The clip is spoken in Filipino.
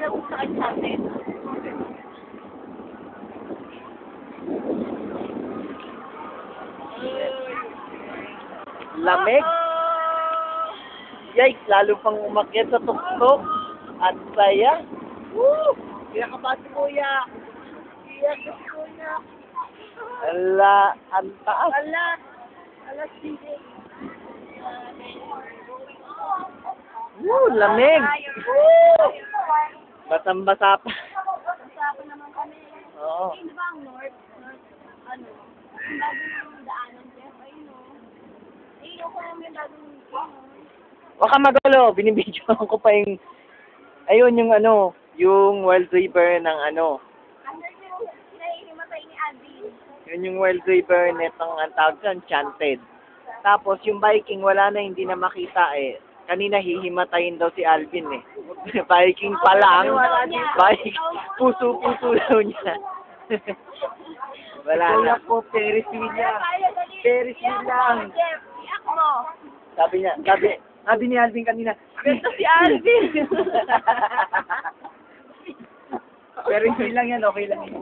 Kala ko sa Uncharted. Lamig. Yikes, lalo pang umakyat sa tuktok. At saya. Woo! Kaya ka ba si Kuya? Kaya ka si Kuya. Ala, ang taas. Ala, sige. Woo, lamig. Woo! Basang-basa pa. Kasama naman kami. Oo. Di ba ang north, ano, yung bagong daanan, Jeff, ayun o. Ayun ko lang yung bagong, Waka magulo, binibidyoan ko pa yung, ayun yung ano, yung Wild River ng ano, ano yung nahihimatay ni Alvin. yun yung Wild River netong ang tawag dyan, Enchanted. Tapos yung Viking, wala na, hindi na makita eh. Kanina hihimatayin daw si Alvin eh. Viking pa lang, Viking, puso-puso daw niya. Wala na. Po, Ferris wheel niya. Ferris wheel lang. Jeff, iyak mo. Sabi niya, sabi ni Alvin kanina, Ganda si Alvin. Ferris wheel lang yan, okay lang yan.